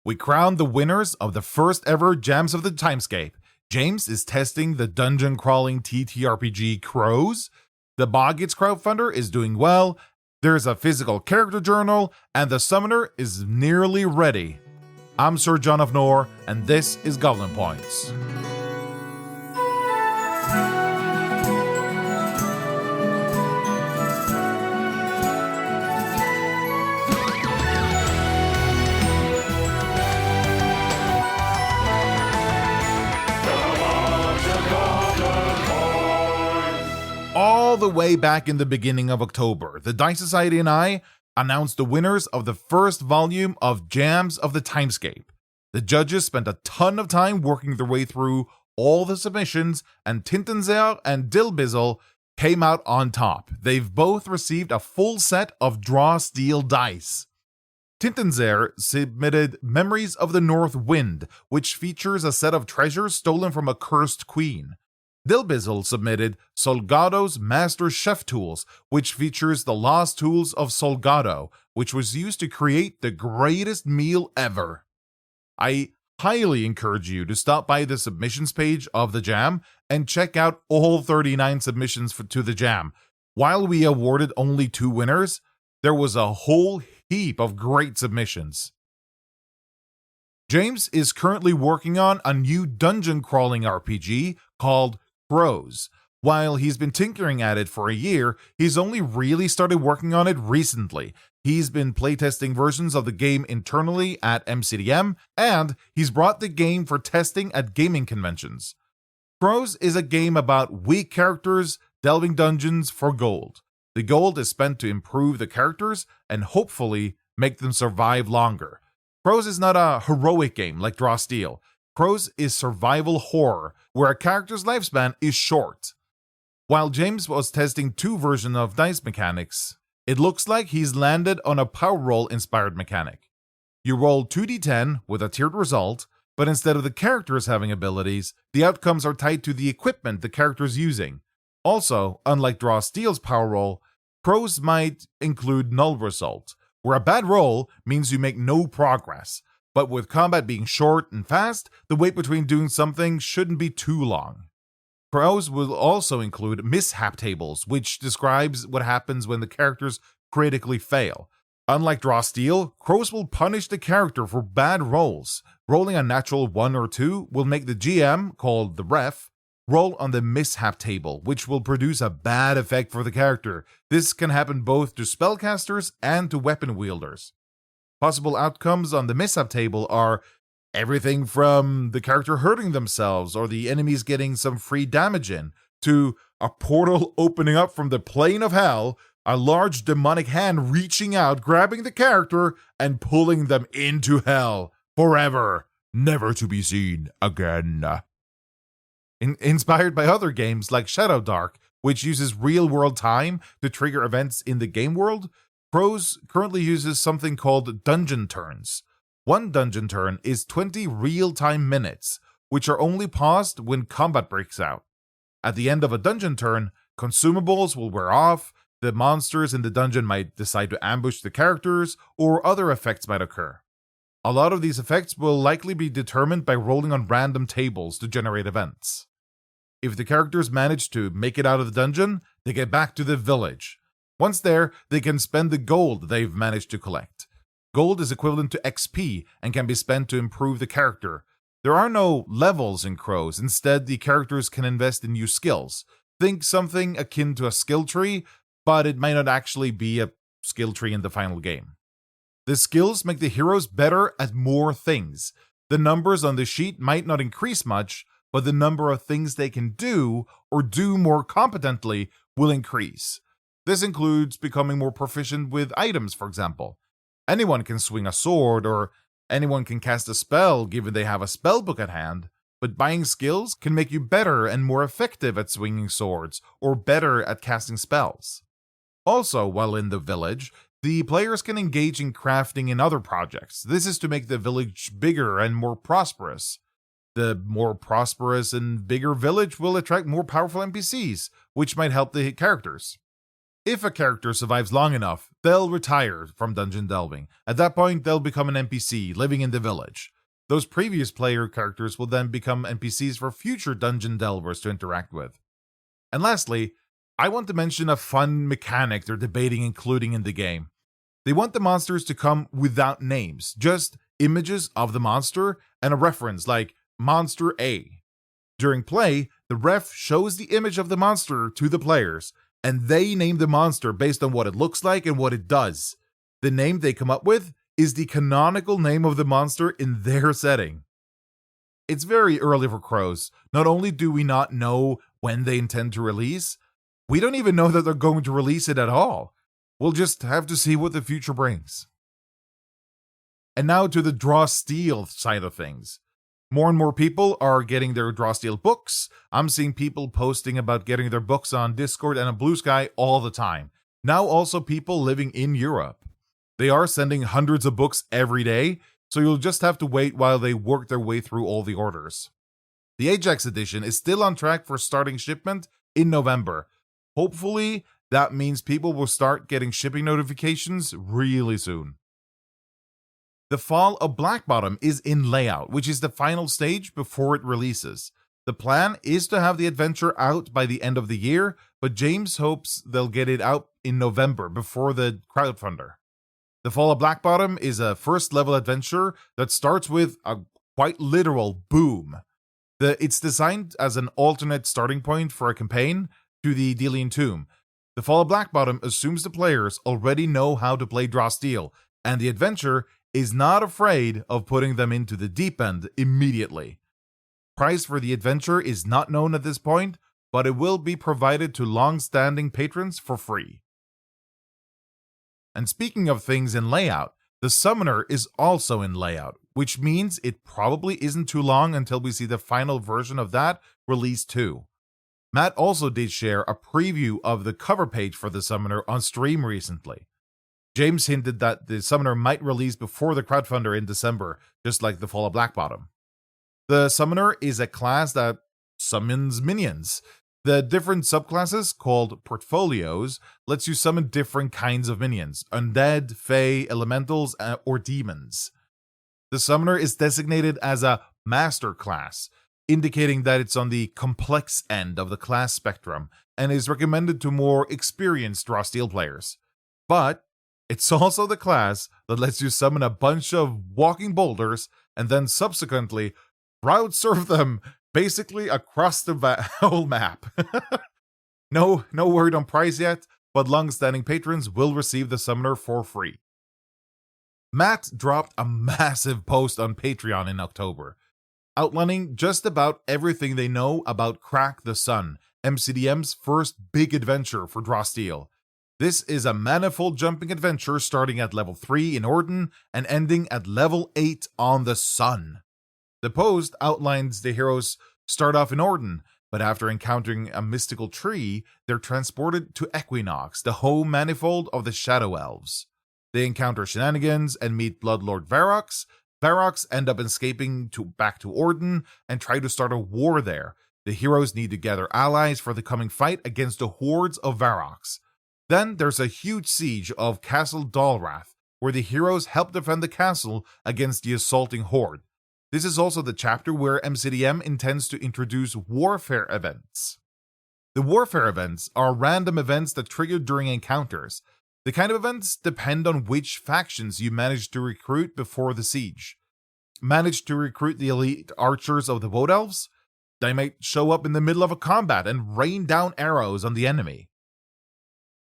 We crowned the winners of the first ever Gems of the Timescape. James is testing the dungeon crawling TTRPG Crows. The Boggits Crowdfunder is doing well. There's a physical character journal, and the summoner is nearly ready. I'm Sir John of Nor, and this is Goblin Points. All the way back in the beginning of October, the Dice Society and I announced the winners of the first volume of Gems of the Timescape. The judges spent a ton of time working their way through all the submissions, and Tintenzer and Dilbizzle came out on top. They've both received a full set of draw steel dice. Tintenzer submitted Memories of the North Wind, which features a set of treasures stolen from a cursed queen. Dilbizzle submitted Solgado's Master Chef Tools, which features the lost tools of Solgado, which was used to create the greatest meal ever. I highly encourage you to stop by the submissions page of the Jam and check out all 39 submissions to the Jam. While we awarded only 2 winners, there was a whole heap of great submissions. James is currently working on a new dungeon crawling RPG called Crows. While he's been tinkering at it for a year, he's only really started working on it recently. He's been playtesting versions of the game internally at MCDM, and he's brought the game for testing at gaming conventions. Crows is a game about weak characters delving dungeons for gold. The gold is spent to improve the characters and hopefully make them survive longer. Crows is not a heroic game like Draw Steel. Crows is survival horror, where a character's lifespan is short. While James was testing 2 versions of dice mechanics, it looks like he's landed on a power roll inspired mechanic. You roll 2d10 with a tiered result, but instead of the characters having abilities, the outcomes are tied to the equipment the character's using. Also, unlike Draw Steel's power roll, Crows might include null result, where a bad roll means you make no progress. But with combat being short and fast, the wait between doing something shouldn't be too long. Crows will also include mishap tables, which describes what happens when the characters critically fail. Unlike Draw Steel, Crows will punish the character for bad rolls. Rolling a natural 1 or 2 will make the GM, called the ref, roll on the mishap table, which will produce a bad effect for the character. This can happen both to spellcasters and to weapon wielders. Possible outcomes on the mishap table are everything from the character hurting themselves or the enemies getting some free damage in, to a portal opening up from the plane of hell, a large demonic hand reaching out, grabbing the character, and pulling them into hell forever, never to be seen again. Inspired by other games like Shadow Dark, which uses real-world time to trigger events in the game world, Crows currently uses something called dungeon turns. 1 dungeon turn is 20 real-time minutes, which are only paused when combat breaks out. At the end of a dungeon turn, consumables will wear off, the monsters in the dungeon might decide to ambush the characters, or other effects might occur. A lot of these effects will likely be determined by rolling on random tables to generate events. If the characters manage to make it out of the dungeon, they get back to the village. Once there, they can spend the gold they've managed to collect. Gold is equivalent to XP and can be spent to improve the character. There are no levels in Crows. Instead, the characters can invest in new skills. Think something akin to a skill tree, but it might not actually be a skill tree in the final game. The skills make the heroes better at more things. The numbers on the sheet might not increase much, but the number of things they can do, or do more competently, will increase. This includes becoming more proficient with items, for example. Anyone can swing a sword, or anyone can cast a spell given they have a spellbook at hand, but buying skills can make you better and more effective at swinging swords, or better at casting spells. Also, while in the village, the players can engage in crafting in other projects. This is to make the village bigger and more prosperous. The more prosperous and bigger village will attract more powerful NPCs, which might help the characters. If a character survives long enough, they'll retire from dungeon delving. At that point, they'll become an NPC living in the village. Those previous player characters will then become NPCs for future dungeon delvers to interact with. And lastly, I want to mention a fun mechanic they're debating including in the game. They want the monsters to come without names, just images of the monster and a reference like Monster A. During play, the ref shows the image of the monster to the players, and they name the monster based on what it looks like and what it does. The name they come up with is the canonical name of the monster in their setting. It's very early for Crows. Not only do we not know when they intend to release, we don't even know that they're going to release it at all. We'll just have to see what the future brings. And now to the Draw Steel side of things. More and more people are getting their Draw Steel books. I'm seeing people posting about getting their books on Discord and on Blue Sky all the time. Now also people living in Europe. They are sending hundreds of books every day, so you'll just have to wait while they work their way through all the orders. The Ajax edition is still on track for starting shipment in November. Hopefully, that means people will start getting shipping notifications really soon. The Fall of Blackbottom is in layout, which is the final stage before it releases. The plan is to have the adventure out by the end of the year, but James hopes they'll get it out in November before the Crowdfunder. The Fall of Blackbottom is a first-level adventure that starts with a quite literal boom. It's designed as an alternate starting point for a campaign to the Delian Tomb. The Fall of Blackbottom assumes the players already know how to play Draw Steel, and the adventure is not afraid of putting them into the deep end immediately. Price for the adventure is not known at this point, but it will be provided to long-standing patrons for free. And speaking of things in layout, the Summoner is also in layout, which means it probably isn't too long until we see the final version of that released too. Matt also did share a preview of the cover page for the Summoner on stream recently. James hinted that the Summoner might release before the Crowdfunder in December, just like the Fall of Blackbottom. The Summoner is a class that summons minions. The different subclasses, called portfolios, lets you summon different kinds of minions: undead, fae, elementals, or demons. The Summoner is designated as a master class, indicating that it's on the complex end of the class spectrum and is recommended to more experienced Draw Steel players. But it's also the class that lets you summon a bunch of walking boulders and then subsequently crowd surf them basically across the whole map. No word on price yet, but long-standing patrons will receive the Summoner for free. Matt dropped a massive post on Patreon in October, outlining just about everything they know about Crack the Sun, MCDM's first big adventure for Draw Steel. This is a manifold jumping adventure starting at level 3 in Orden and ending at level 8 on the Sun. The post outlines the heroes start off in Orden, but after encountering a mystical tree, they're transported to Equinox, the home manifold of the Shadow Elves. They encounter shenanigans and meet Bloodlord Varrox. Varrox end up escaping back to Orden and try to start a war there. The heroes need to gather allies for the coming fight against the hordes of Varrox. Then there's a huge siege of Castle Dalrath, where the heroes help defend the castle against the assaulting horde. This is also the chapter where MCDM intends to introduce warfare events. The warfare events are random events that trigger during encounters. The kind of events depend on which factions you manage to recruit before the siege. Manage to recruit the elite archers of the Wood Elves? They might show up in the middle of a combat and rain down arrows on the enemy.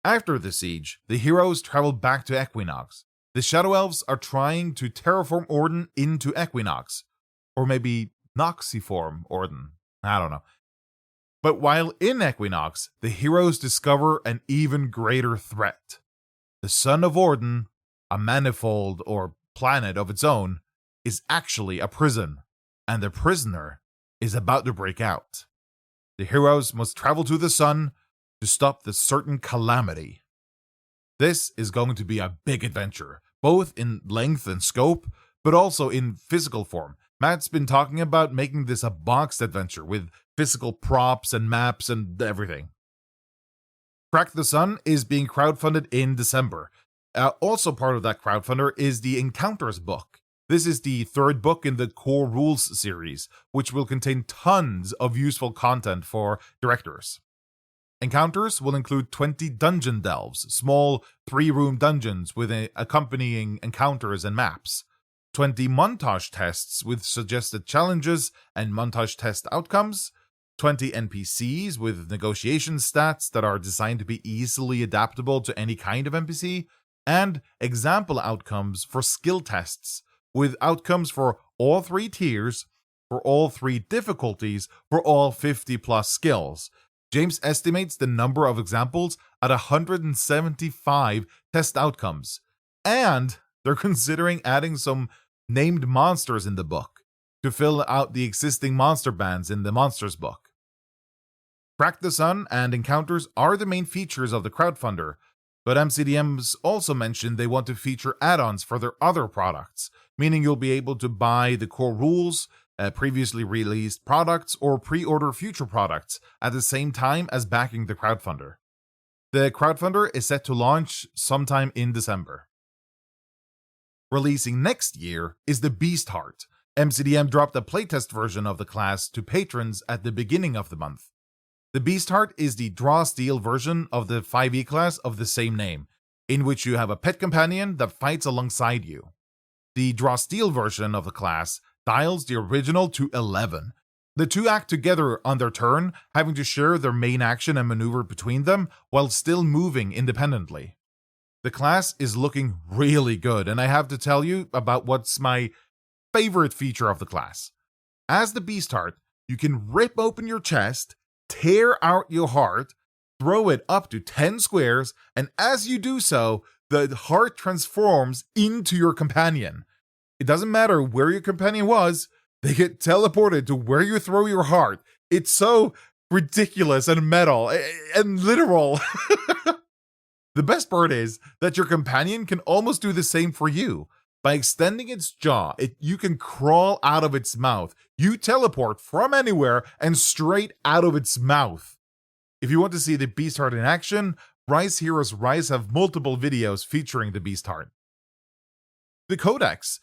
After the siege, the heroes travel back to Equinox. The Shadow Elves are trying to terraform Orden into Equinox. Or maybe Noxiform Orden. I don't know. But while in Equinox, the heroes discover an even greater threat. The Sun of Orden, a manifold or planet of its own, is actually a prison, and the prisoner is about to break out. The heroes must travel to the Sun to stop the certain calamity. This is going to be a big adventure, both in length and scope, but also in physical form. Matt's been talking about making this a boxed adventure with physical props and maps and everything. Crack the Sun is being crowdfunded in December. Also part of that crowdfunder is the Encounters book. This is the third book in the Core Rules series, which will contain tons of useful content for directors. Encounters will include 20 dungeon delves, small 3-room dungeons with accompanying encounters and maps, 20 montage tests with suggested challenges and montage test outcomes, 20 NPCs with negotiation stats that are designed to be easily adaptable to any kind of NPC, and example outcomes for skill tests, with outcomes for all 3 tiers, for all 3 difficulties, for all 50 plus skills. James estimates the number of examples at 175 test outcomes, and they're considering adding some named monsters in the book to fill out the existing monster bands in the Monsters book. Crack the Sun and Encounters are the main features of the crowdfunder, but MCDMs also mentioned they want to feature add-ons for their other products, meaning you'll be able to buy the core rules, previously released products, or pre-order future products at the same time as backing the crowdfunder. The crowdfunder is set to launch sometime in December. Releasing next year is the Beastheart. MCDM dropped a playtest version of the class to patrons at the beginning of the month. The Beastheart is the draw steel version of the 5e class of the same name, in which you have a pet companion that fights alongside you. The draw steel version of the class dials the original to 11. The two act together on their turn, having to share their main action and maneuver between them while still moving independently. The class is looking really good, and I have to tell you about what's my favorite feature of the class. As the Beastheart, you can rip open your chest, tear out your heart, throw it up to 10 squares, and as you do so, the heart transforms into your companion. It doesn't matter where your companion was, they get teleported to where you throw your heart. It's so ridiculous and metal and literal. The best part is that your companion can almost do the same for you. By extending its jaw, you can crawl out of its mouth. You teleport from anywhere and straight out of its mouth. If you want to see the Beastheart in action, Rise Heroes Rise have multiple videos featuring the Beastheart. The Codex.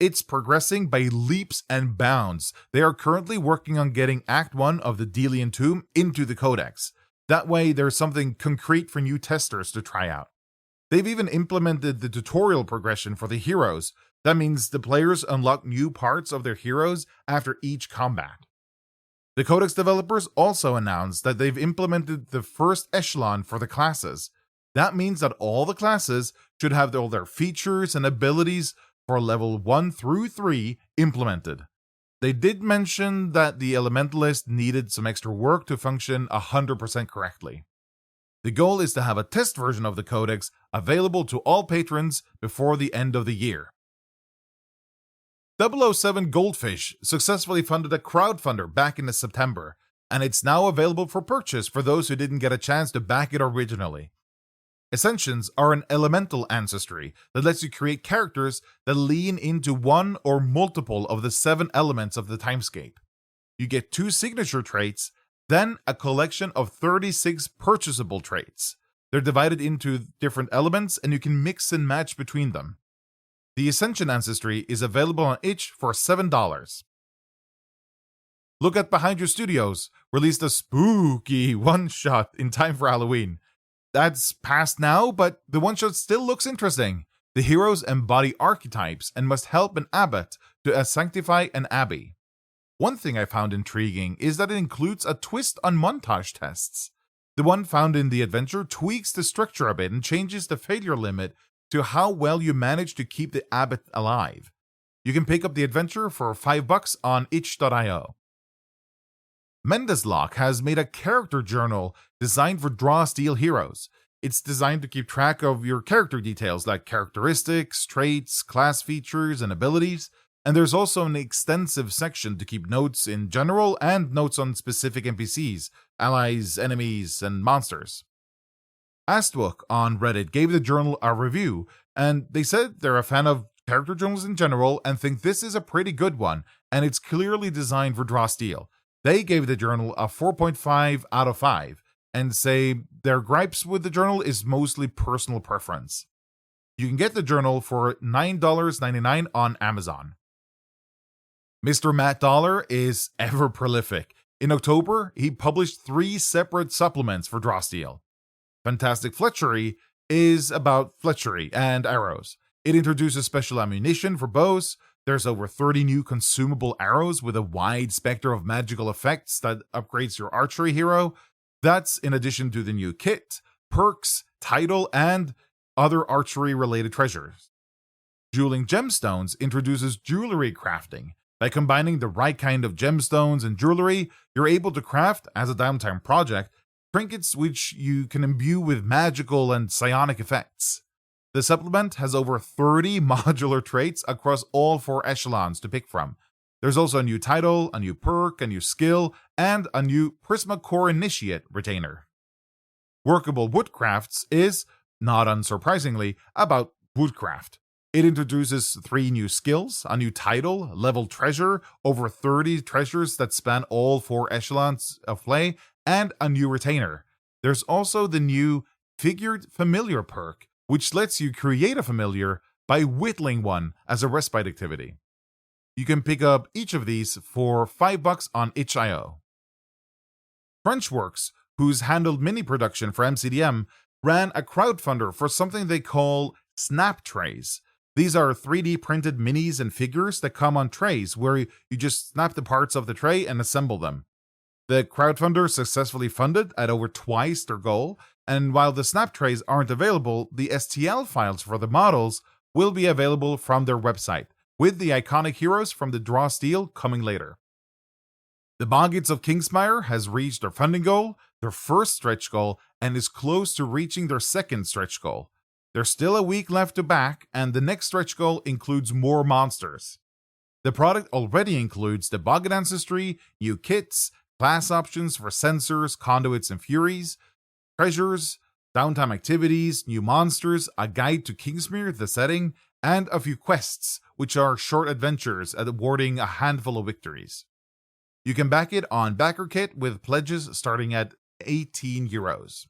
It's progressing by leaps and bounds. They are currently working on getting Act 1 of the Delian Tomb into the Codex. That way, there's something concrete for new testers to try out. They've even implemented the tutorial progression for the heroes. That means the players unlock new parts of their heroes after each combat. The Codex developers also announced that they've implemented the first echelon for the classes. That means that all the classes should have all their features and abilities for level 1 through 3 implemented. They did mention that the Elementalist needed some extra work to function 100% correctly. The goal is to have a test version of the Codex available to all patrons before the end of the year. 007 Goldfish successfully funded a crowdfunder back in September, and it's now available for purchase for those who didn't get a chance to back it originally. Essentians are an elemental ancestry that lets you create characters that lean into one or multiple of the 7 elements of the Timescape. You get 2 signature traits, then a collection of 36 purchasable traits. They're divided into different elements and you can mix and match between them. The Essentian ancestry is available on itch for $7. Look at Behind Your Studios released a spooky one-shot in time for Halloween. That's past now, but the one-shot still looks interesting. The heroes embody archetypes and must help an abbot to sanctify an abbey. One thing I found intriguing is that it includes a twist on montage tests. The one found in the adventure tweaks the structure a bit and changes the failure limit to how well you manage to keep the abbot alive. You can pick up the adventure for $5 on itch.io. Mendeslock has made a character journal designed for draw steel heroes. It's designed to keep track of your character details like characteristics, traits, class features, and abilities. And there's also an extensive section to keep notes in general and notes on specific NPCs, allies, enemies, and monsters. Astwook on Reddit gave the journal a review, and they said they're a fan of character journals in general and think this is a pretty good one, and it's clearly designed for draw steel. They gave the journal a 4.5 out of 5. and say their gripes with the journal is mostly personal preference. You can get the journal for $9.99 on Amazon. MrMattDollar is ever prolific. In October, he published 3 separate supplements for Drawsteel. Fantastic Fletchery is about Fletchery and arrows. It introduces special ammunition for bows. There's over 30 new consumable arrows with a wide spectrum of magical effects that upgrades your archery hero. That's in addition to the new kit, perks, title, and other archery-related treasures. Dueling Gemstones introduces jewelry crafting. By combining the right kind of gemstones and jewelry, you're able to craft, as a downtime project, trinkets which you can imbue with magical and psionic effects. The supplement has over 30 modular traits across all 4 echelons to pick from. There's also a new title, a new perk, a new skill, and a new Prisma Core Initiate retainer. Workable Woodcrafts is, not unsurprisingly, about woodcraft. It introduces 3 new skills, a new title, level treasure, over 30 treasures that span all 4 echelons of play, and a new retainer. There's also the new Figured Familiar perk, which lets you create a familiar by whittling one as a respite activity. You can pick up each of these for $5 on itch.io. Frenchworks, who's handled mini production for MCDM, ran a crowdfunder for something they call snap trays. These are 3D printed minis and figures that come on trays where you just snap the parts of the tray and assemble them. The crowdfunder successfully funded at over twice their goal, and while the snap trays aren't available, the STL files for the models will be available from their website, with the iconic heroes from the Drawsteel coming later. The Boggits of Kingsmire has reached their funding goal, their first stretch goal, and is close to reaching their second stretch goal. There's still a week left to back, and the next stretch goal includes more monsters. The product already includes the Boggit Ancestry, new kits, class options for sensors, conduits, and furies, treasures, downtime activities, new monsters, a guide to Kingsmire, the setting, and a few quests, which are short adventures awarding a handful of victories. You can back it on BackerKit with pledges starting at €18.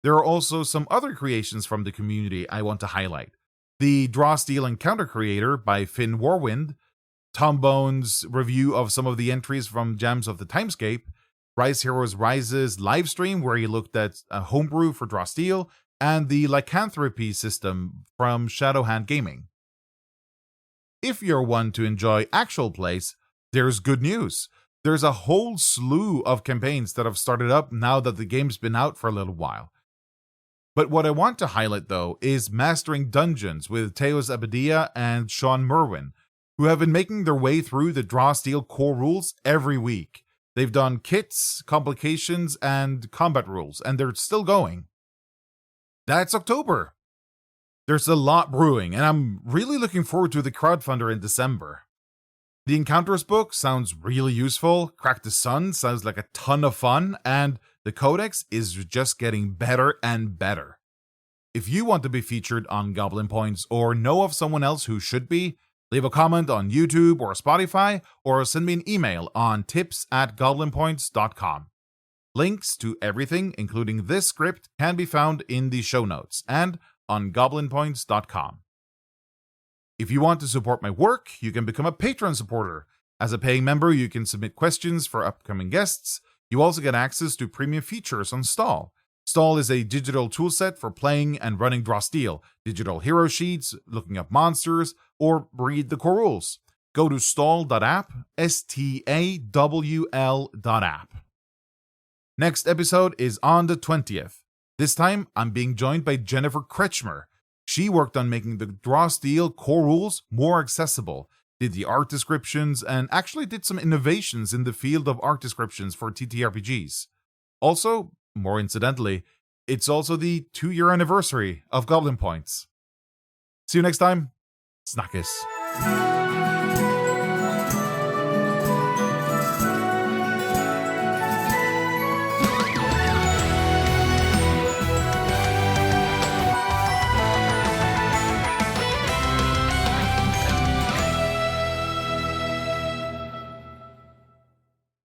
There are also some other creations from the community I want to highlight. The Drawsteel Encounter Creator by Finn Warwind, Tom Bone's review of some of the entries from Gems of the Timescape, Rise Heroes Rise's livestream where he looked at a homebrew for Drawsteel, and the lycanthropy system from Shadowhand Gaming. If you're one to enjoy actual plays, there's good news. There's a whole slew of campaigns that have started up now that the game's been out for a little while. But what I want to highlight, though, is Mastering Dungeons with Teos Abadia and Sean Merwin, who have been making their way through the Drawsteel core rules every week. They've done kits, complications, and combat rules, and they're still going. That's October. There's a lot brewing, and I'm really looking forward to the crowdfunder in December. The Encounters book sounds really useful, Crack the Sun sounds like a ton of fun, and the Codex is just getting better and better. If you want to be featured on Goblin Points or know of someone else who should be, leave a comment on YouTube or Spotify, or send me an email on tips@goblinpoints.com. Links to everything, including this script, can be found in the show notes and on goblinpoints.com. If you want to support my work, you can become a Patreon supporter. As a paying member, you can submit questions for upcoming guests. You also get access to premium features on Stall. Stall is a digital toolset for playing and running Drawsteel, digital hero sheets, looking up monsters, or read the core rules. Go to stall.app, stawl.app. Next episode is on the 20th. This time, I'm being joined by Jennifer Kretschmer. She worked on making the Drawsteel core rules more accessible, did the art descriptions, and actually did some innovations in the field of art descriptions for TTRPGs. Also, more incidentally, it's also the 2-year anniversary of Goblin Points. See you next time. Snackis.